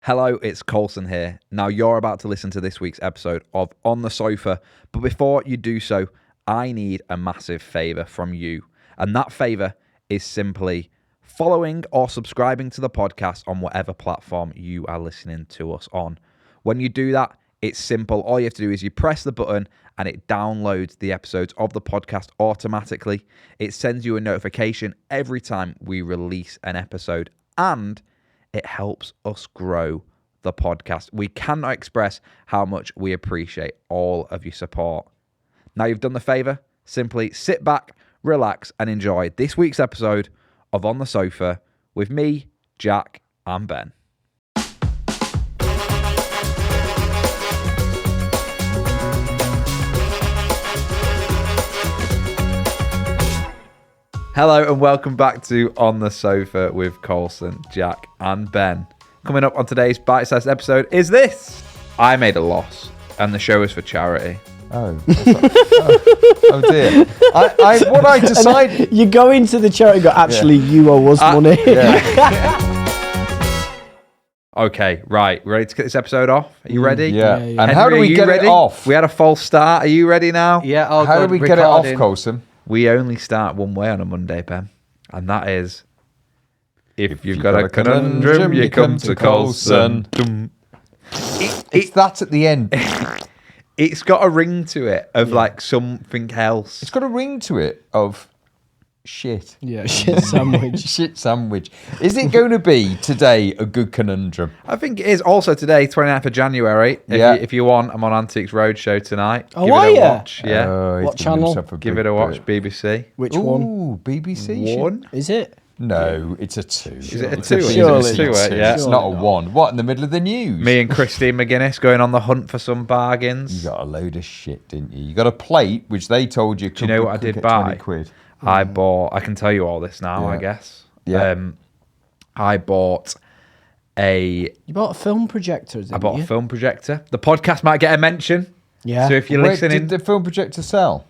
Hello, it's Colson here. Now you're about to listen to this week's episode of On the Sofa, but before you do so, I need a massive favour from you. And that favour is simply following or subscribing to the podcast on whatever platform you are listening to us on. When you do that, it's simple. All you have to do is you press the button and it downloads the episodes of the podcast automatically. It sends you a notification every time we release an episode, and it helps us grow the podcast. We cannot express how much we appreciate all of your support. Now you've done the favour, simply sit back, relax, and enjoy this week's episode of On the Sofa with me, Jack, and Ben. Hello and welcome back to On the Sofa with Colson, Jack and Ben. Coming up on today's bite-sized episode is this. I made a loss and the show is for charity. Oh dear. What I decided... You go into the charity and go, actually, you owe us money. Okay, right. Ready to get this episode off? Are you ready? Yeah. Yeah. And Henry, how do we get it off? We had a false start. Are you ready now? Yeah. How do we get it off, Colson? We only start one way on a Monday, Ben. And that is, if you've got a conundrum, you come to Colson. It's that at the end. It's got a ring to it of like something else. It's got a ring to it of shit. Yeah, shit sandwich. Shit sandwich. Is it going to be today a good conundrum? I think it is. Also today, 29th of January. If you want, I'm on Antiques Roadshow tonight. Oh, Give are it a ya? watch. Yeah. Oh, he's What given channel? himself Give it a watch. BBC. Which one? Ooh, BBC. One? Is it? No, it's a two. Is it a It's two? Surely Is it a two? not. Yeah. It's Surely not a not. one. What, in the middle of the news? Me and Christine McGuinness going on the hunt for some bargains. You got a load of shit, didn't you? You got a plate, which they told you could, Do you know what I could did get buy? 20 quid. I can tell you all this now, Yeah. I guess. Yeah. I bought You bought a film projector, didn't I bought you? a film projector. The podcast might get a mention. Yeah. So if you're Where listening, did the film projector sell?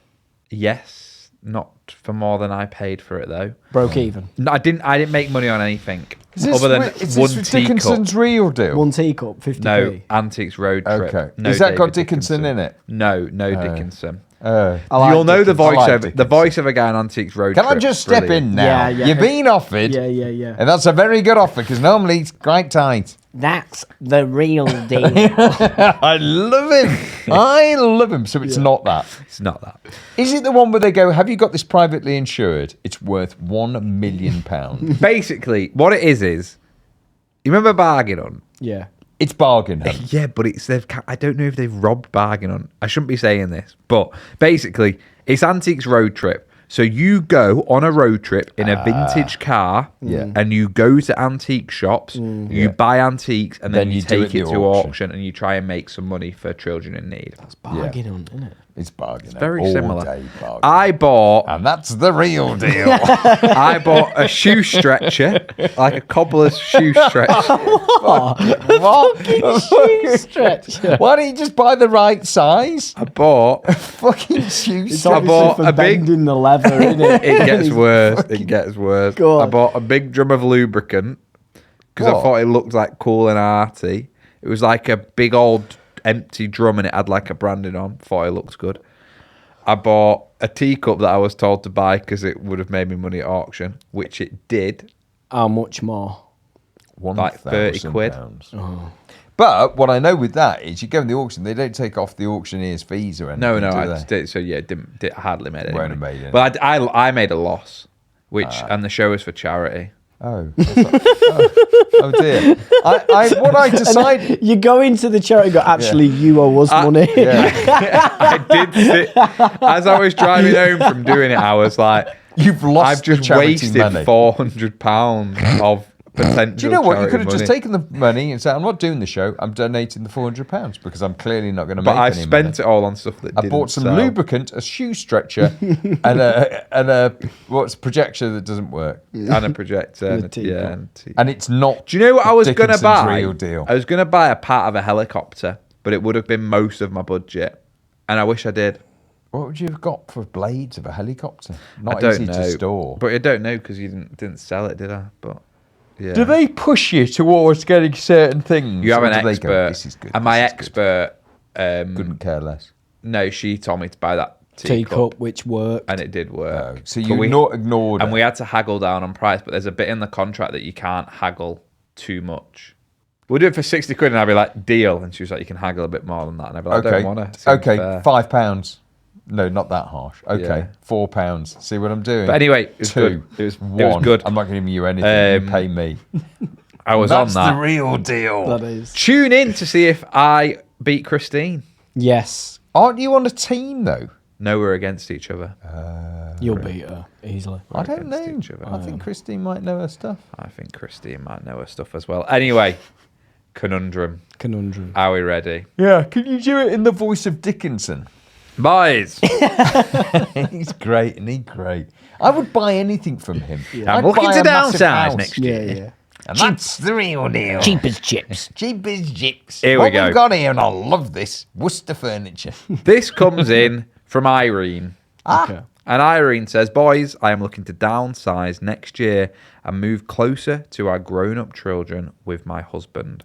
yes, not for more than I paid for it though. Broke even. No, I didn't make money on anything Is this, other than is one this teacup. Dickinson's real deal? One teacup, 50p. No, Antiques Road Trip. Okay. No Has that got David Dickinson in it? No, Dickinson. I like You'll know the Dickinson. voice I like of the Dickinson. voice of a guy on Antiques Road Can Trip. I just step in now? Yeah, yeah. You've been offered, Yeah. and that's a very good offer because normally it's quite tight. That's the real deal. I love him. I love him. So it's not that. It's not that. Is it the one where they go, have you got this privately insured? It's worth £1 million. Basically, what it is, you remember Bargain On? Yeah. It's bargain hunt. Yeah, but I don't know if they've robbed Bargain On. I shouldn't be saying this, but basically, it's Antiques Road Trip. So you go on a road trip in a vintage car, and you go to antique shops, you buy antiques, and then you do take it at the to auction. auction, and you try and make some money for children in need. It's bargain on, isn't it? It's bargain hunt. Very All similar. day bargain. I bought And that's the real deal. I bought a shoe stretcher, like a cobbler's shoe stretcher. What? Stretcher. Why don't you just buy the right size? I bought. Fucking shoes. It's I obviously bought for a big- bending the leather, isn't it? It gets worse. It gets worse. Go on. I bought a big drum of lubricant because I What? thought it looked like cool and arty. It was like a big old empty drum and it had like a branding on. Thought it looked good. I bought a teacup that I was told to buy because it would have made me money at auction, which it did. How much more? Like 30 quid. £1,000. But what I know with that is you go in the auction, they don't take off the auctioneer's fees or anything. No, do I they? just did. So yeah, didn't hardly made any Won't money. have made any. But I made a loss, and the show is for charity. Oh. Oh dear. What I decided. You go into the charity and go, actually, you owe us money. I did sit, as I was driving home from doing it, I was like, You've lost I've just the charity wasted money. £400 of potential. Do you know what? You charity could have just money. taken the money and said, I'm not doing the show. I'm donating the £400 because I'm clearly not going to make But I any spent money. it all on stuff that I didn't bought some sell. lubricant, a shoe stretcher, and a projector that doesn't work. and a projector. And a and teacup. yeah, and tea. And it's not. Do you know what I was going to Dickinson's buy? real deal. I was going to buy a part of a helicopter, but it would have been most of my budget. And I wish I did. What would you have got for blades of a helicopter? I Not don't easy know. to store. But I don't know because you didn't sell it, did I? But Yeah. Do they push you towards getting certain things? You have or an do they expert, go, this is good. and my this is good." expert. Couldn't care less. No, she told me to buy that Teacup, which worked. and it did work. Oh, so But you not ignored and it. we had to haggle down on price, but there's a bit in the contract that you can't haggle too much. We'll do it for 60 quid, and I'd be like, deal. And she was like, you can haggle a bit more than that. And I'd be like, I don't want to. Okay, £5. No, not that harsh. Okay, Yeah. £4. See what I'm doing? But anyway, it was Two. good. It was One. good. I'm not giving you anything. You pay me. I was That's on that. the real deal. That is. Tune in to see if I beat Christine. Yes. Aren't you on a team though? No, we're against each other. You'll beat her easily. I don't know. against each other. I think Christine might know her stuff. I think Christine might know her stuff as well. Anyway, conundrum. Conundrum. Are we ready? Yeah, can you do it in the voice of Dickinson? Boys, He's great, and he's great. I would buy anything from him. I'm I'd looking buy to a massive downsize house. next Yeah, year. yeah. And that's the real deal. Cheap as chips. Cheap as chips. Here we what go. we've got here, and I love this, Worcester furniture. This comes in from Irene. Okay. And Irene says, boys, I am looking to downsize next year and move closer to our grown-up children with my husband.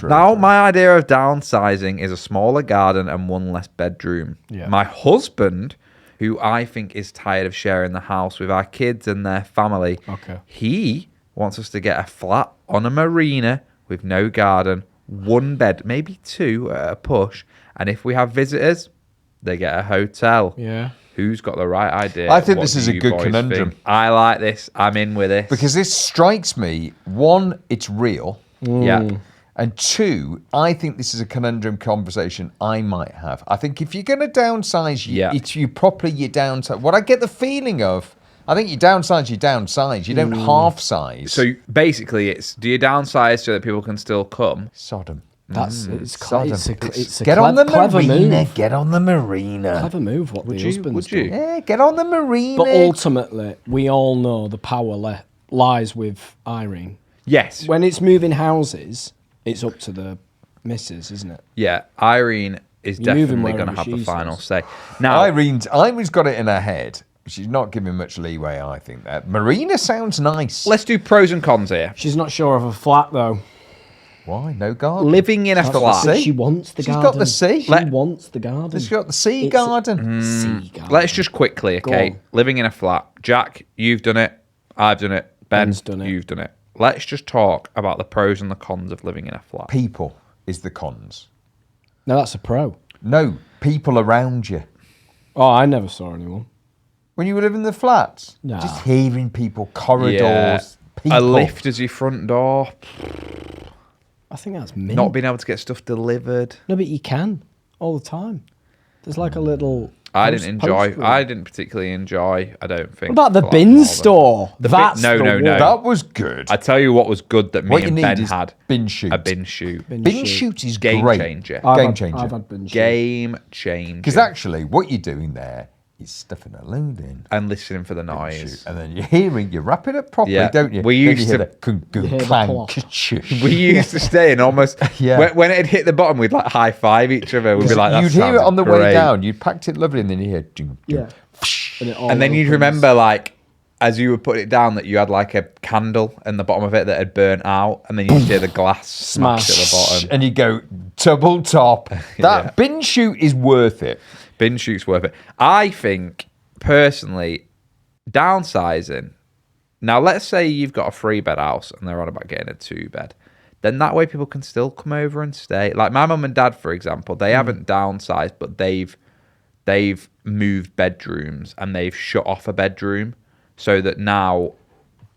Now, my idea of downsizing is a smaller garden and one less bedroom. Yeah. My husband, who I think is tired of sharing the house with our kids and their family, he wants us to get a flat on a marina with no garden, one bed, maybe two at a push. And if we have visitors, they get a hotel. Yeah. Who's got the right idea? I think What this do is a you good boys conundrum. think? I like this. I'm in with this. Because this strikes me, one, it's real. Yeah. And two, I think this is a conundrum conversation I might have. I think if you're going to downsize, it's you properly you downsize. What I get the feeling of, I think you downsize. You don't half size. So basically, it's do you downsize so that people can still come? Sodom. That's Sodom. it's a Get on the clever marina. move. Get on the marina. Clever move. What the husband's Would you? done. Yeah, get on the marina. But ultimately, we all know the power lies with Irene. Yes. When it's moving houses, it's up to the missus, isn't it? Yeah. Irene is You're moving definitely going to wherever have the she final says. say. Now, Irene's got it in her head. She's not giving much leeway, I think. That marina sounds nice. let's do pros and cons here. She's not sure of a flat though. Why? No garden. Living in a That's flat. what she wants the She's garden. got the sea. She wants the garden. She's got the sea It's- garden. Sea garden. Let's just quickly, okay? on. Living in a flat. Jack, you've done it. I've done it. Ben's done it. You've done it. Let's just talk about the pros and the cons of living in a flat. People is the cons. No, that's a pro. No, people around you. Oh, I never saw anyone. When you were living in the flats, Nah. just hearing people, corridors, Yeah. people. A lift as your front door. I think that's mint. Not being able to get stuff delivered. No, but you can all the time. There's like a little. I post- didn't enjoy. post room. I didn't particularly enjoy. I don't think. What about the flat bin more than- store? The bin- That's no, the no, no. one. That was good. I tell you what was good that me What you and need Ben is had. bin shoot. A bin shoot. Bin shoot is Game great. changer. Game changer. I've had bin shoot. Game changer. Because actually, what you're doing there is stuffing a load in. And listening for the noise. And then you're hearing, you wrap it up properly, Yeah. don't you? We Then used you to- hear the gung, You hear gung, the clang, plop. ka-choosh. We used to stay and almost Yeah. when it had hit the bottom, we'd like high five each other. We'd be like, that You'd hear it sounds on the way great. down. You'd packed it lovely, and then you hear, dung, dung, Yeah. And, it all And then you'd opens. remember, like, as you were putting it down, that you had like a candle in the bottom of it that had burnt out, and then you'd hear the glass smash at the bottom. and you go double top. That Yeah. bin shoot is worth it. Bin shoot's worth it. I think personally, downsizing. Now, let's say you've got a 3-bed house and they're on about getting a 2-bed. Then that way people can still come over and stay. Like my mum and dad, for example, they haven't downsized, but they've moved bedrooms and they've shut off a bedroom so that now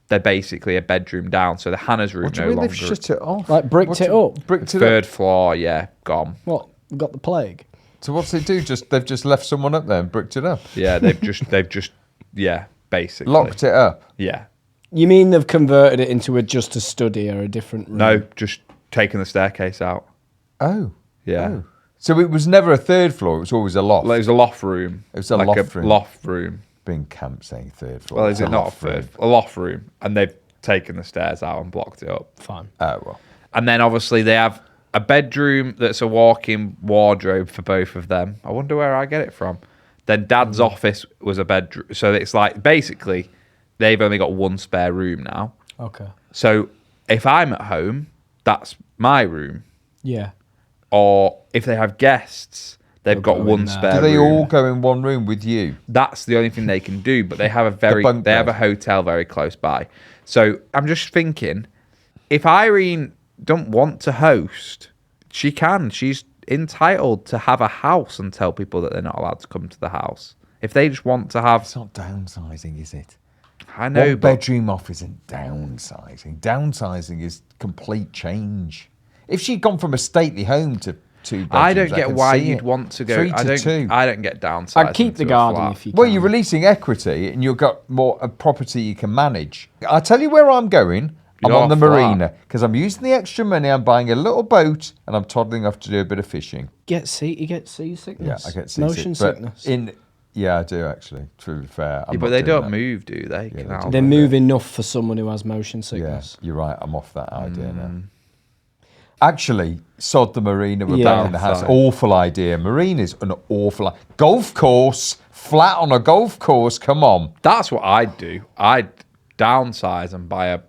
they're basically a bedroom down. So the Hannah's room What do no you mean longer. they've shut it off? Like bricked What's it up? Bricked it Third up. floor, yeah, gone. What? Got the plague? So what's they do? They've just left someone up there and bricked it up. Yeah, they've just yeah, basically Locked it up. Yeah. You mean they've converted it into just a study or a different room? No, just taking the staircase out. Oh. Yeah. Oh. So it was never a third floor. It was always a loft. Like, it was a loft room. It was a like loft a room. loft room. Being camp saying third floor. Well, It's is it not a loft third? room. A loft room, and they've taken the stairs out and blocked it up. Fine. Oh well. And then obviously they have a bedroom that's a walk-in wardrobe for both of them. I wonder where I get it from. Then Dad's office was a bedroom, so it's like basically they've only got one spare room now. Okay. So if I'm at home, that's my room. Yeah. Or if they have guests, they've got go one in there. spare Do they room. all go in one room with you? That's the only thing they can do. But they have bunk they have bed. a hotel very close by. So I'm just thinking, if Irene don't want to host, she can. She's entitled to have a house and tell people that they're not allowed to come to the house. If they just want to have, It's not downsizing, is it? I know, One but bedroom off isn't downsizing. Downsizing is complete change. If she'd gone from a stately home to 2 bedrooms, I don't get can why see you'd it. want to go. 3 to I don't. 2. I don't get downsized. I'd keep the into a garden flat. if you can. Well, you're releasing equity and you've got more a property you can manage. I'll tell you where I'm going. I'm You're on the flat. marina because I'm using the extra money. I'm buying a little boat and I'm toddling off to do a bit of fishing. You get seasickness. Yeah, I get seasick. Motion but sickness. Yeah, I do actually. To be fair, I'm Yeah, but not they doing don't that. move, do they? Yeah, they Canal. do. They move enough for someone who has motion Yeah, sickness. you're right. I'm off that idea now. Actually, sod the marina. We're Yeah. back in the house. Sorry. Awful idea. Marina's an awful golf course. Flat on a golf course. Come on. That's what I'd do. I'd downsize and buy a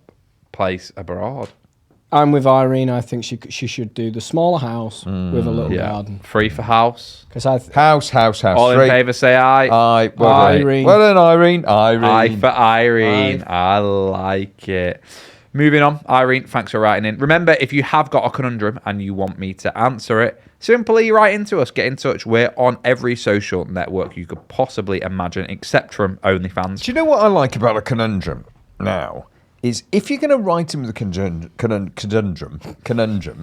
place abroad. I'm with Irene. I think she should do the smaller house with a little Yeah, garden. free for house. Because House. All in Straight. favour, say aye. Aye. Well done. Irene. Well done, Irene. Aye for Irene. Aye. I like it. Moving on, Irene, thanks for writing in. Remember, if you have got a conundrum and you want me to answer it, simply write into us. Get in touch. We're on every social network you could possibly imagine, except from OnlyFans. Do you know what I like about a conundrum now? Is if you're going to write him with a conundrum,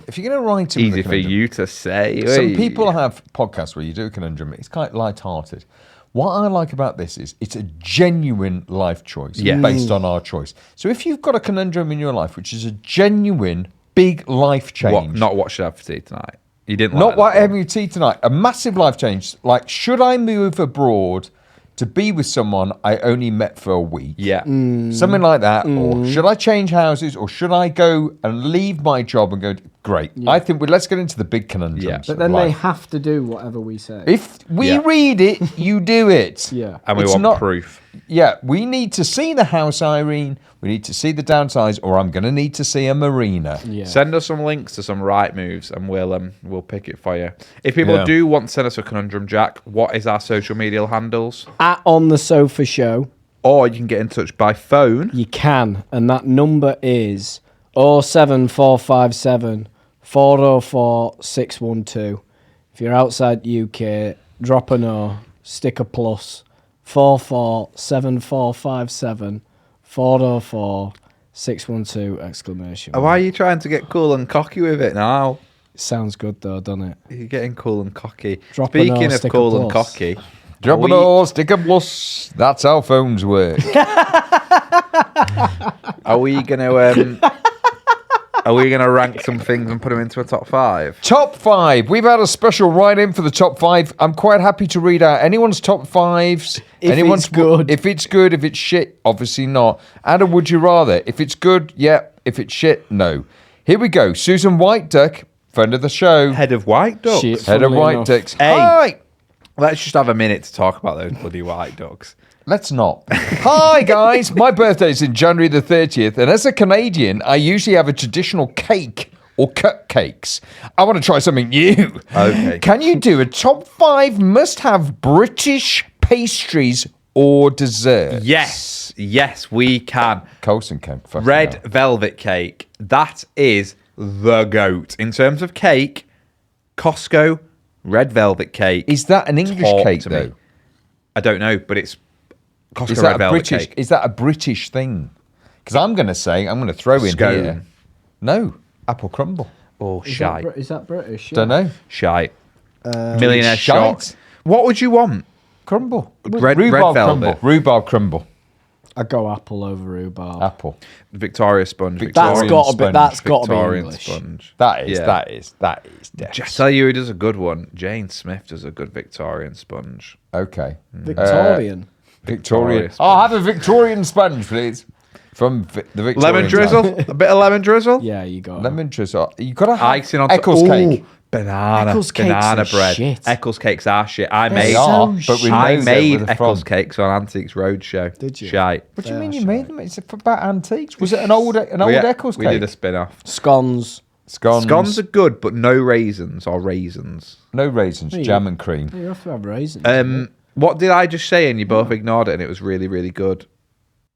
if you're going to write him Easy with a for conundrum, you to say. some Oi. people have podcasts where you do a conundrum. It's kind of light-hearted. What I like about this is it's a genuine life choice Yes. based on our choice. So if you've got a conundrum in your life, which is a genuine big life change, Not what should I have for tea tonight? You didn't not like what that one. having tea tonight, a massive life change. Like, should I move abroad to be with someone I only met for a week? Yeah. Something like that. Or should I change houses? Or should I go and leave my job and go, great. I think, let's get into the big conundrums. Yeah. But of then they life. have to do whatever we say. If we Yeah. read it, you do it. Yeah. And we It's want not- proof. Yeah, we need to see the house, Irene. We need to see the downsize, or I'm going to need to see a marina. Yeah. Send us some links to some right moves and we'll pick it for you. If people Yeah. do want to send us a conundrum, Jack, what is our social media handles? At On The Sofa Show, Or you can get in touch by phone. you can. And that number is 07457 404 612. If you're outside UK, drop a no, stick a plus. 447457 404 612 exclamation. Why are you trying to get cool and cocky with it now? Sounds good though, doesn't it? You're getting cool and cocky. Drop a Speaking no, of stick a cool and plus. cocky, Drop we- it all, stick a plus. That's how phones work. are we gonna rank some things and put them into a top 5? Top 5. We've had a special write-in for the top 5. I'm quite happy to read out anyone's top 5s. If anyone's it's good. If it's good, if it's shit, obviously not. And a would you rather? If it's good, yeah. If it's shit, no. Here we go. Susan White Duck, friend of the show. Head of White Ducks. Shit. Head of Funnily White enough. Ducks. Hey. Hi. Let's just have a minute to talk about those bloody White Ducks. Let's not. Hi, guys. My birthday's in January the 30th, and as a Canadian, I usually have a traditional cake or cupcakes. I want to try something new. Okay. Can you do a top 5 must-have British pastries or desserts? Yes, we can. Colson can. fucking Red hell. velvet cake. That is the goat. In terms of cake, Costco red velvet cake. Is that an English Talk cake, to me. though? I don't know, but it's Costco Is red that a velvet British? cake. Is that a British thing? Because I'm going to throw in Scone. here. No, apple crumble. Oh, Is shite. that British? Don't know. Shite. Millionaire shite? shot. What would you want? Crumble. Red Rhubarb velvet. crumble. Rhubarb crumble. I go apple over rhubarb. Apple. Victoria sponge. That's Victorian got to be. sponge. That's got to be Victorian English. sponge. That is. Yeah. That is. Death. Just tell you who does a good one. Jane Smith does a good Victorian sponge. Okay. Victorian. Victorian. Victoria I'll have a Victorian sponge, please. From the Victorian Lemon drizzle. time. A bit of lemon drizzle. Yeah, you got it. Lemon drizzle. You got to have Icing on Eccles top. cake. Banana are bread. shit. Eccles cakes are shit. I They're made so but we I know made where they're Eccles from. cakes on Antiques Roadshow. Did you? Shite. What do you They mean are you shite. made them? It's about antiques. Was it an old Eccles We cake? did a spin-off. Scones. Scones are good, but no raisins or raisins. No raisins, Yeah. jam and cream. You have to have raisins. What did I just say? And you both ignored it, and it was really, really good.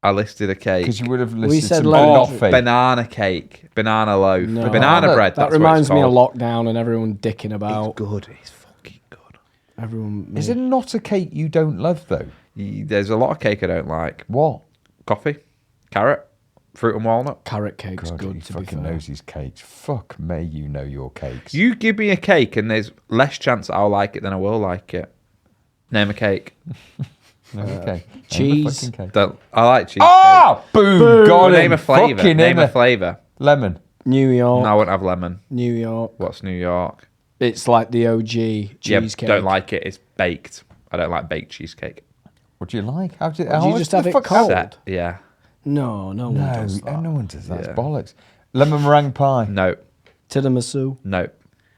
I listed a cake. Because you would have We listed said some lemon. banoffee. Banana cake, banana loaf, No. banana bread. That That's reminds what me it's of called. lockdown and everyone dicking about. It's good. It's fucking good. Everyone. Is it not a cake you don't love, though? There's a lot of cake I don't like. What? Coffee, carrot, fruit and walnut. Carrot cake's God, good, he to be fucking fair. knows his cakes. Fuck me, you know your cakes. You give me a cake, and there's less chance that I'll like it than I will like it. Name a cake. Okay. Cheese. I like cheesecake. Ah! Boom! Got Name him. a flavour. Fucking Name him. a flavour. Lemon. New York. No, I won't have lemon. New York. What's New York? It's like the OG cheesecake. Yeah, don't like it. It's baked. I don't like baked cheesecake. What do you like? How do you just have it cold? Set. Yeah. No, no one does that. no one does that. That's Yeah. bollocks. Lemon meringue pie. No. Tiramisu. No.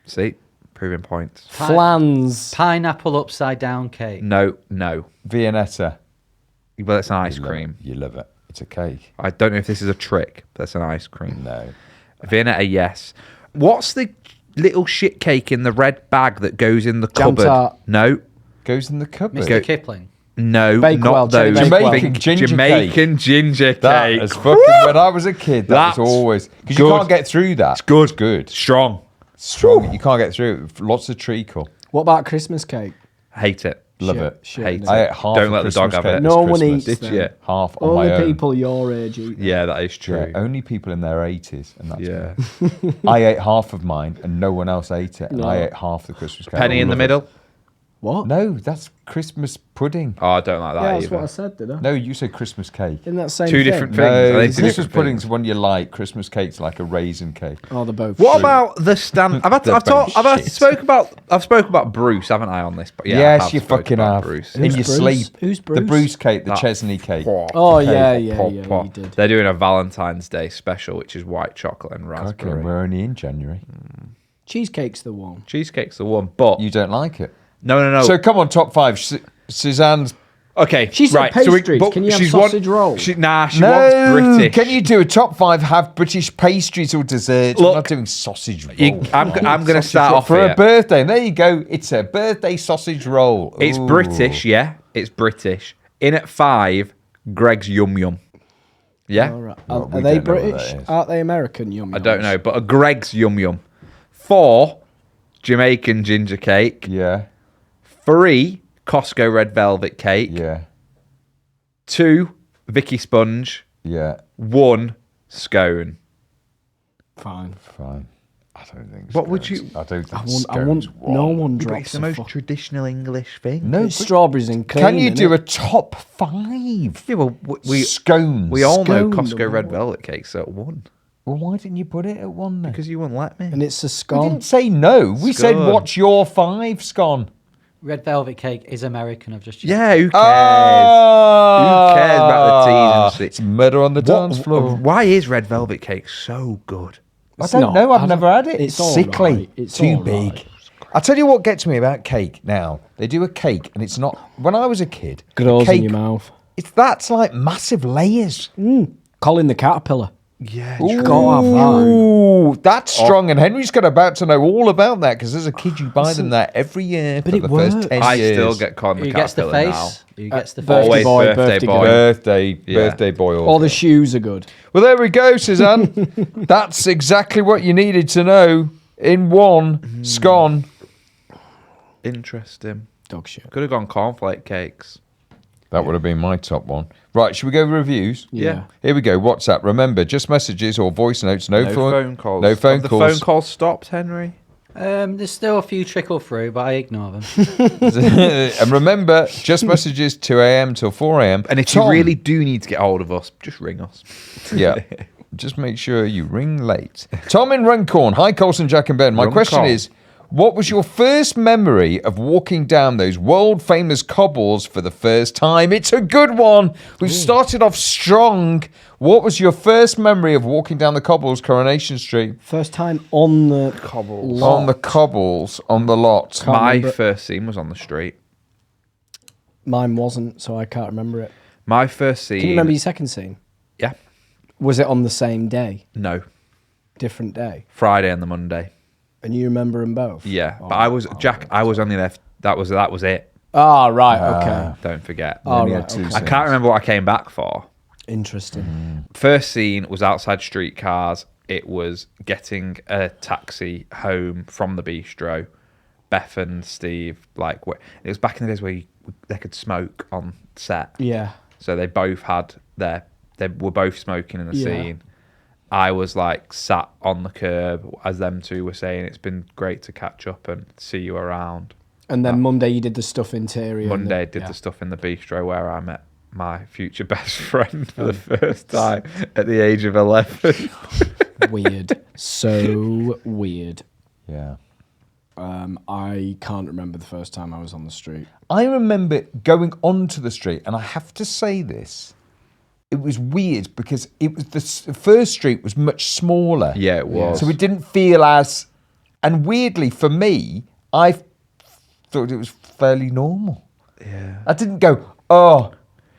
See? Proving points. Flans. Pineapple upside down cake. No. No. Viennetta. Well, it's an ice You love cream. it. You love it. It's a cake. I don't know if this is a trick, but it's an ice cream. No. Viennetta, yes. What's the little shit cake in the red bag that goes in the Jam cupboard? tart. No. Goes in the cupboard. Mr. Kipling. No, Bakewell, not those. Jenny Bakewell. Jamaican ginger Jamaican ginger That cake. is fucking. When I was a kid, that That's was always because you good. can't get through that. It's good. It's good. Strong. Strong. You can't get through it. Lots of treacle. What about Christmas cake? Hate it. Love Shit, it. shit, Hate innit? I it. ate half. Don't a let the dog Christmas have cake it. this No one Christmas. eats Did them. you? Half on Only my own. people your age eat them. Yeah, that is true. Yeah, only people in their 80s, and that's Yeah. me. I ate half of mine, and no one else ate it, and No. I ate half the Christmas cake. Penny in the Love it. middle. What? No, that's Christmas pudding. Oh, I don't like that Yeah, that's either. what I said, did I? No, you said Christmas cake. Isn't that same Two thing? different things. Are No, they two Christmas different pudding's things? one you like. Christmas cake's like a raisin cake. Oh, they're both. What shit. about the stand? I've They're both shit. spoke about Bruce, haven't I, on this? But yeah, I yes, have you spoke fucking about have. Bruce. In Who's your Bruce? sleep. Who's The Bruce? Bruce cake, the That- Chesney cake. Oh, yeah, you did. They're doing a Valentine's Day special, which is white chocolate and Okay, raspberry. we're only in January. Cheesecake's the one. Cheesecake's the one, but You don't like it. no. So come on, top five. Suzanne's. Okay, She said right. pastries. but Can you have she's sausage rolls? She wants No, British. can you do a top five? Have British pastries or desserts? We're Look, not doing sausage rolls. I'm going to Sausage start roll off for here. a birthday. And there you go. It's a birthday sausage roll. It's Ooh. British, yeah. It's British. In at 5, Greg's Yum Yum. Yeah, All right. Well, Are we they don't know what British? that is. Aren't they American? Yum I don't know, but a Greg's Yum Yum. 4, Jamaican ginger cake. Yeah, 3, Costco red velvet cake. yeah, 2, Vicky sponge. yeah. 1, scone. Fine. Fine. I don't think. What would scones- you- I don't think. I want. scones No wrong. one But drops it's the a most fuck. traditional English thing. No, It's strawberries and cream. can you do innit? a top five? Yeah, well, we Scones. we all know Scone, Costco the red one. velvet cake's at 1 Well, why didn't you put it at one then? because you wouldn't let me. And it's a we scone. didn't say no. We said, Scone. "What's your five, scone?" Red velvet cake is American. I've just checked. Yeah, who cares? Oh, Who cares about the T's and C's? It's murder on the dance What- floor. Why is red velvet cake so good? I It's don't not. know. I've I never don't- had it. it's all sickly. right. It's too all big. right. I'll tell you what gets me about cake now. They do a cake and it's not. When I was a kid, Grows cake, in your mouth. that's like massive layers. Colin the caterpillar. Yeah, Gotta have that. Ooh, that's strong. And Henry's about to know all about that because as a kid you buy them that every year But for it the first works. 10 I years. still get Con the Who gets the caterpillar face? Who gets the birthday face? Always boy, birthday boy. Yeah. birthday boy. All the shoes are good. Well, there we go, Suzanne. That's exactly what you needed to know in one scone. Interesting. Dog shit. Could have gone cornflake cakes. That would have been my top one. Right, should we go reviews? Yeah. Here we go. WhatsApp. Remember, just messages or voice notes. No, phone calls. No phone Have calls. The phone calls stopped, Henry. There's still a few trickle through, but I ignore them. And remember, just messages 2 a.m. till 4 a.m. And if Tom, you really do need to get hold of us, just ring us. yeah, just make sure you ring late. Tom in Runcorn. Hi, Colson, Jack and Ben. My question Runcorn. is, What was your first memory of walking down those world-famous cobbles for the first time? It's a good one. We've started off strong. What was your first memory of walking down the cobbles, Coronation Street? First time on the cobbles. On the cobbles, on the lot. My first scene was on the street. Mine wasn't, so I can't remember it. My first scene... Can you remember your second scene? Yeah. Was it on the same day? No. Different day? Friday and the Monday. And you remember them both? Yeah, but I was I was only there. That was it. Ah, right, okay. Don't forget. Oh, Only right, had two okay. I can't remember what I came back for. Interesting. First scene was outside streetcars. It was getting a taxi home from the bistro. Beth and Steve, it was back in the days where they could smoke on set. Yeah. So they both had they were both smoking in the Yeah. scene. I was sat on the curb as them two were saying, it's been great to catch up and see you around. And then Monday you did the stuff interior. Monday I did the stuff in the bistro where I met my future best friend for the first time at the age of 11. Weird. So weird. Yeah. I can't remember the first time I was on the street. I remember going onto the street, and I have to say this. It was weird because it was the first street was much smaller. Yeah, it was. So it didn't feel as... And weirdly, for me, I thought it was fairly normal. Yeah. I didn't go, oh...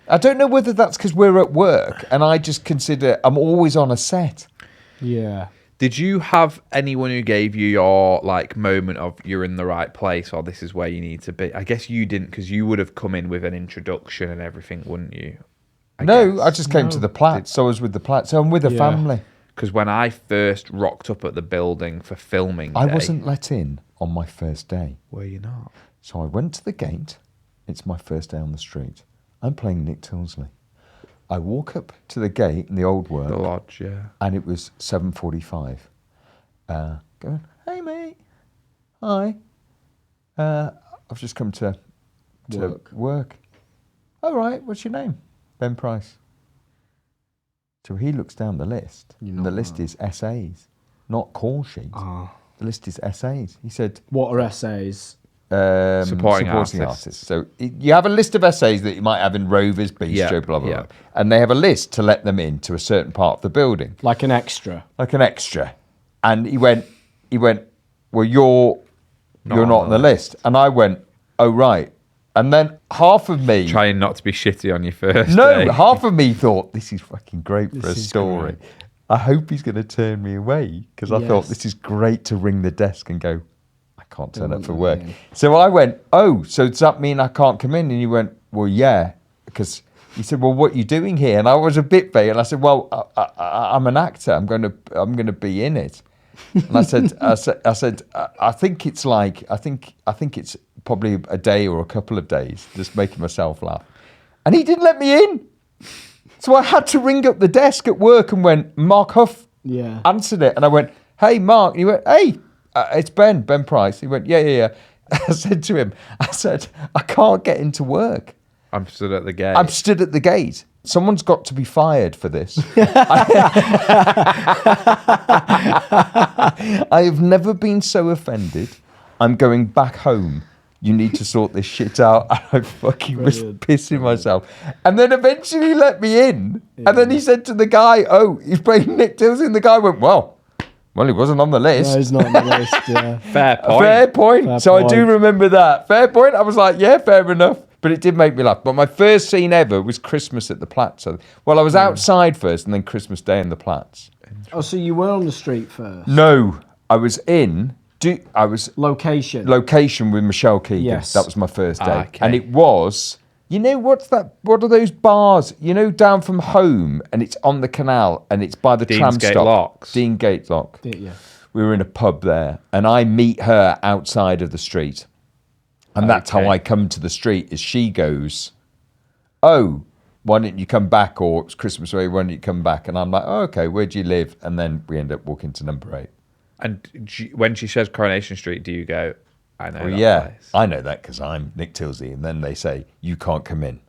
I don't know whether that's because we're at work, and I just consider I'm always on a set. Yeah. Did you have anyone who gave you your moment of you're in the right place or this is where you need to be? I guess you didn't because you would have come in with an introduction and everything, wouldn't you? I just came to the Platts. So I was with the Platts. So I'm with a family. Because when I first rocked up at the building for filming I day, wasn't let in on my first day. Were you not? So I went to the gate. It's my first day on the street. I'm playing Nick Tilsley. I walk up to the gate in the old work. The lodge, yeah. And it was 7:45. Going, hey mate, hi. I've just come to work. All right, what's your name? Ben Price. So he looks down the list. And the list is essays, not call sheets. Oh. The list is essays. He said, What are essays? Supporting artists. So you have a list of essays that you might have in Rovers, Bistro, blah, blah, blah. And they have a list to let them into a certain part of the building. Like an extra. Like an extra. And he went, well, you're not on the list. And I went, oh, right. And then half of me... Trying not to be shitty on your first No, day. half of me thought, this is fucking great for a is story. great. I hope he's going to turn me away. Because I thought, this is great to ring the desk and go, I can't turn up for work. So I went, oh, so does that mean I can't come in? And he went, well, yeah. Because he said, well, what are you doing here? And I was a bit vague. And I said, well, I'm an actor. I'm going to be in it. And I said, I think it's it's probably a day or a couple of days, just making myself laugh. And he didn't let me in. So I had to ring up the desk at work and went, Mark Huff answered it. And I went, hey, Mark. And he went, hey, it's Ben Price. He went, yeah. I said to him, I can't get into work. I'm stood at the gate. I'm stood at the gate. Someone's got to be fired for this. I have never been so offended. I'm going back home. You need to sort this shit out. And I fucking was pissing myself. And then eventually he let me in. Yeah. And then he said to the guy, oh, he's playing Nick Tilsley. And the guy went, well, he wasn't on the list. No, he's not on the list, yeah. Fair point. Fair point. So I do remember that. Fair point. I was like, yeah, fair enough. But it did make me laugh. But my first scene ever was Christmas at the Platts. Well, I was outside first and then Christmas Day in the Platts. Oh, so you were on the street first? No, I was in... Location with Michelle Keegan. Yes. That was my first day. Okay. And it was... You know, what are those bars? Down from home and it's on the canal and it's by the tram stop. Locks. Dean Gate Lock. Yeah. We were in a pub there and I meet her outside of the street. And that's how I come to the street is she goes, oh, why didn't you come back? Or it's Christmas Day, why didn't you come back? And I'm like, oh, okay, where do you live? And then we end up walking to number 8. And when she says Coronation Street, do you go, I know that place? I know that because I'm Nick Tilsley. And then they say, you can't come in.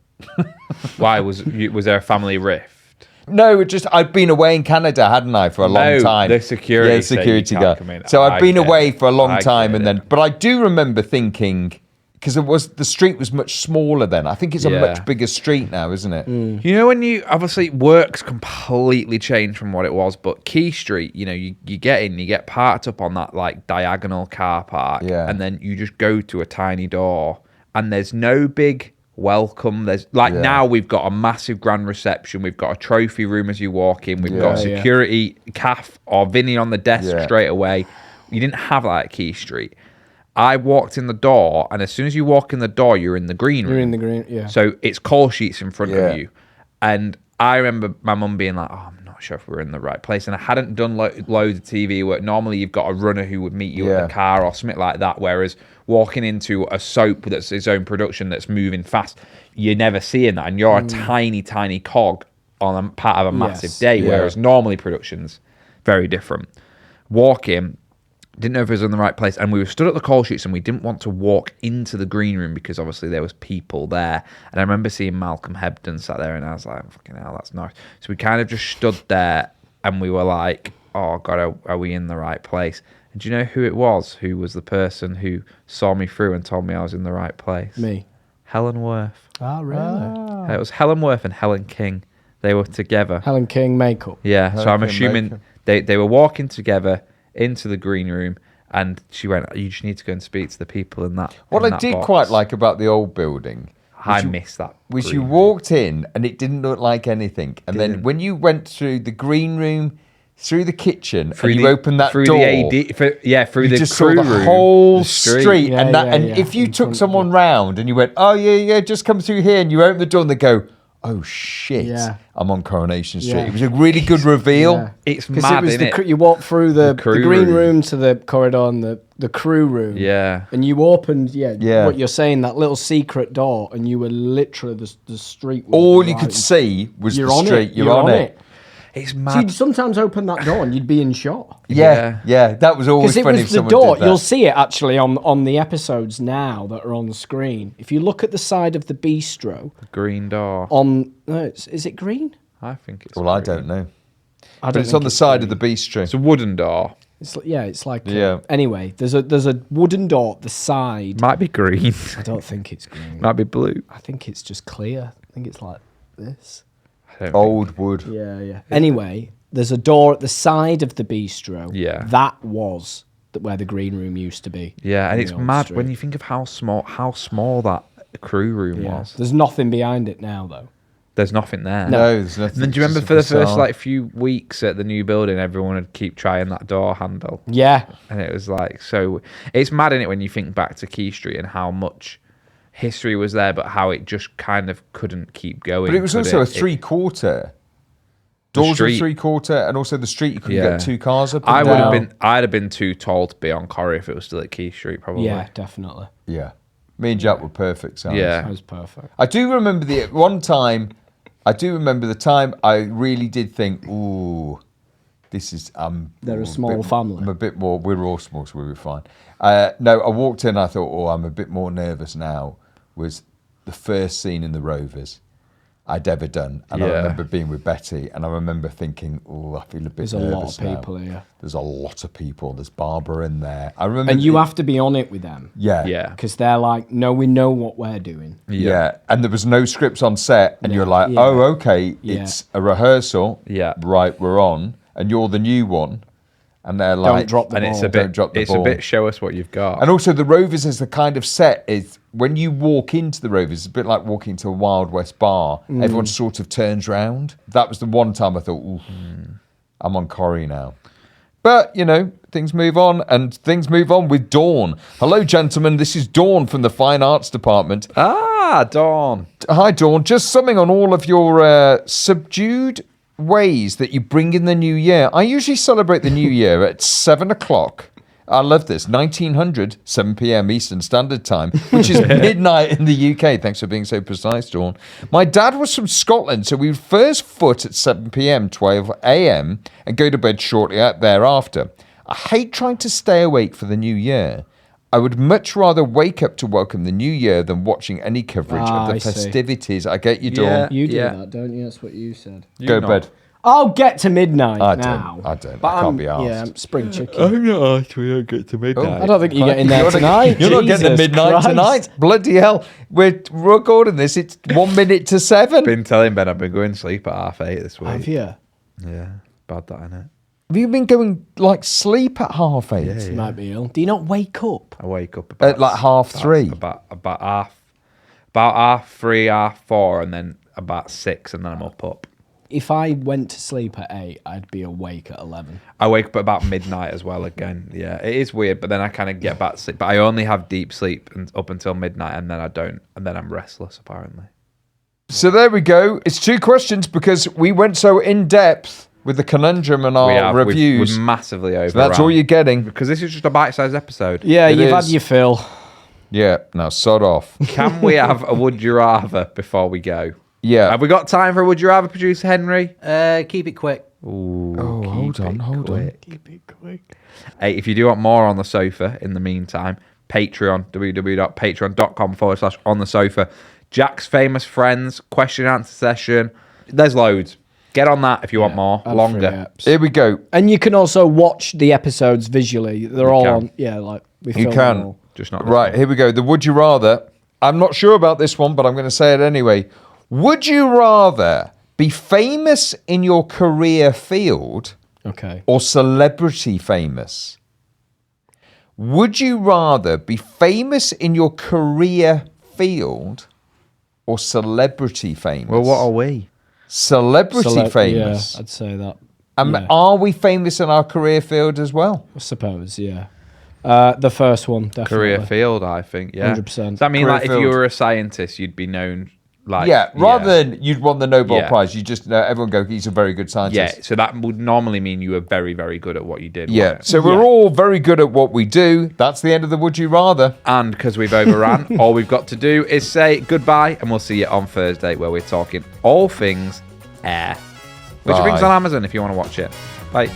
Why? Was there a family rift? No, I'd been away in Canada, hadn't I, for a long time? The security. Yeah, security you guard. can't come in. So I'd been away for a long I time, get and then, but I do remember thinking, because the street was much smaller then. I think it's a much bigger street now, isn't it? You know, when you obviously work's completely changed from what it was, but Key Street, you know, you get in, you get parked up on that like diagonal car park, and then you just go to a tiny door, and there's no big welcome. There's now we've got a massive grand reception, we've got a trophy room as you walk in, we've got security, Kath or Vinny on the desk straight away. You didn't have that at Key Street. I walked in the door, and as soon as you walk in the door, you're in the green room. You're in the green, yeah. So it's call sheets in front of you. And I remember my mum being like, I'm not sure if we're in the right place. And I hadn't done loads of TV work. Normally, you've got a runner who would meet you at the car or something like that. Whereas walking into a soap that's its own production that's moving fast, you're never seeing that. And you're a tiny, tiny cog on a part of a massive day. Whereas normally productions, very different. Walk in. Didn't know if it was in the right place, and we were stood at the call sheets, and we didn't want to walk into the green room because obviously there was people there. And I remember seeing Malcolm Hebden sat there, and I was like, "Fucking hell, that's nice." So we kind of just stood there, and we were like, "Oh God, are we in the right place?" And do you know who it was? Who was the person who saw me through and told me I was in the right place? Me. Helen Worth. Ah, really? It was Helen Worth and Helen King. They were together. Helen King makeup. Yeah. Helen So I'm King assuming they were walking together into the green room, and she went, "You just need to go and speak to the people in that." What in I that did box." quite like about the old building, I miss that. was green you room. walked in and it didn't look like anything, and then when you went through the green room, through the kitchen, and you opened that through door, the AD, through you the just crew saw the room, whole the street, Yeah, and if you in took front, someone round and you went, "Oh yeah, just come through here," and you open the door and they go, "Oh shit, Yeah. I'm on Coronation Street." Yeah. It was a really good reveal. Yeah. It's 'Cause mad, it was innit? you walked through the crew green room. room to the corridor and the crew room. Yeah. And you opened, Yeah. what you're saying, that little secret door, and you were literally, the street was All right you could in- see was You're the on street. it. You're on it. It's So mad. you'd sometimes open that door and you'd be in shot. Yeah, that was always Because it funny. was if the someone door. did that. You'll see it actually on the episodes now that are on the screen. If you look at the side of the bistro, Green door. is it green? I think it's. Well, I green. don't know. I But it's on the side of the bistro. It's a wooden door. It's like Yeah. Anyway, there's a wooden door at the side. Might be green. I don't think it's green. Might be blue. I think it's just clear. I think it's like this. I don't Old wood. Yeah. Anyway, there's a door at the side of the bistro. Yeah. That was where the green room used to be. Yeah, and on it's the old mad street. when you think of how small that crew room Yeah. was. There's nothing behind it now, though. There's nothing there. No, there's nothing. And then do you it's remember just for a the first facade. like few weeks at the new building, everyone would keep trying that door handle, Yeah. and it was like so. It's mad, isn't it, when you think back to Key Street and how much history was there, but how it just kind of couldn't keep going. But it was could also a it? 3/4. Doors were street- 3/4, and also the street you couldn't Yeah. get two cars up. And I would have down. been. I'd have been too tall to be on Corrie if it was still at Key Street, probably. Yeah, definitely. Yeah, me and Jack were perfect size. Yeah. That was perfect. I do remember the one time. I do remember the time I really did think, "Ooh, this is." They're a ooh, small bit- family. I'm a bit more. We're all small, so we were fine. No, I walked in. I thought, "Oh, I'm a bit more nervous now." Was the first scene in the Rovers I'd ever done, and I Yeah. remember being with Betty, and I remember thinking, "Oh, I feel a bit There's a nervous lot of now." people here. There's a lot of people. There's Barbara in there. I remember, And you have to be on it with them. yeah, Yeah. Because they're like, no, we know what we're doing. yeah, and there was no scripts on set, and you're like, Yeah. "Oh, okay, Yeah. it's a rehearsal." Yeah. right, we're on, and you're the new one, and they're like, Don't drop the And ball. it's a Don't bit. drop the It's ball. a bit. Show us what you've got. And also, the Rovers as the kind of set is when you walk into the Rovers, it's a bit like walking to a Wild West bar. Everyone sort of turns round. That was the one time I thought, "Ooh, I'm on Corrie now." But, things move on, and things move on with Dawn. Hello, gentlemen. This is Dawn from the Fine Arts Department. Dawn. Hi, Dawn. Just summing on all of your subdued ways that you bring in the new year. I usually celebrate the new year at 7 o'clock. I love this. 1900, 7 p.m. Eastern Standard Time, which is midnight in the UK. Thanks for being so precise, Dawn. My dad was from Scotland, so we would first foot at 7 p.m., 12 a.m., and go to bed shortly thereafter. I hate trying to stay awake for the new year. I would much rather wake up to welcome the new year than watching any coverage of the I see. festivities. I get you, Yeah. Dawn. You do that, don't you? That's what you said. Go to bed. I'll get to midnight I now. don't. But I can't I'm- be arsed. Yeah, I'm spring chicken. not actually going to get to midnight. I don't think you're getting there You're not- tonight. You're not getting to Jesus midnight Christ. tonight. Bloody hell. We're recording this. It's 1 minute to 7. Been telling Ben I've been going to sleep at 8:30 this week. Have you? Yeah, bad that, innit? Have you been going like sleep at 8:30? You might be ill. Do you not wake up? I wake up At like 3:30? About half 3, half 4, and then about 6, and then I'm up. If I went to sleep at 8, I'd be awake at 11. I wake up about midnight as well again. Yeah, it is weird, but then I kind of get back to sleep. But I only have deep sleep up until midnight, and then I don't, and then I'm restless apparently. So there we go. It's 2 questions because we went so in depth with the conundrum and our reviews. We've massively over. So that's all you're getting. Because this is just a bite-sized episode. Yeah, It you've is. had your fill. Yeah, now sod off. Can we have a would you rather before we go? Yeah. Have we got time for a would you rather, producer Henry? Keep it quick. Ooh, hold on. Keep it quick. Hey, if you do want more on the sofa in the meantime, Patreon, www.patreon.com/on the sofa. Jack's famous friends, question and answer session. There's loads. Get on that if you want more. Ad-free Longer. apps. Here we go. And you can also watch the episodes visually. They're all on. Yeah, like we You film can. them all. Just not this Right, one. here we go. The would you rather. I'm not sure about this one, but I'm going to say it anyway. Would you rather be famous in your career field Okay. or celebrity famous? Would you rather be famous in your career field or celebrity famous? Well, what are we? Celebrity famous. Yeah, I'd say that. And are we famous in our career field as well? I suppose, yeah. The first one, definitely. Career field, I think. Yeah. 100%. Does that mean Career like if field. you were a scientist, you'd be known like Yeah, rather than you'd won the Nobel Yeah. Prize, you just everyone go, he's a very good scientist. Yeah, so that would normally mean you were very, very good at what you did. Yeah, wouldn't it? so we're all very good at what we do. That's the end of the Would You Rather. And because we've overran, all we've got to do is say goodbye, and we'll see you on Thursday where we're talking all things air, which I think's Bye. on Amazon if you want to watch it. Bye.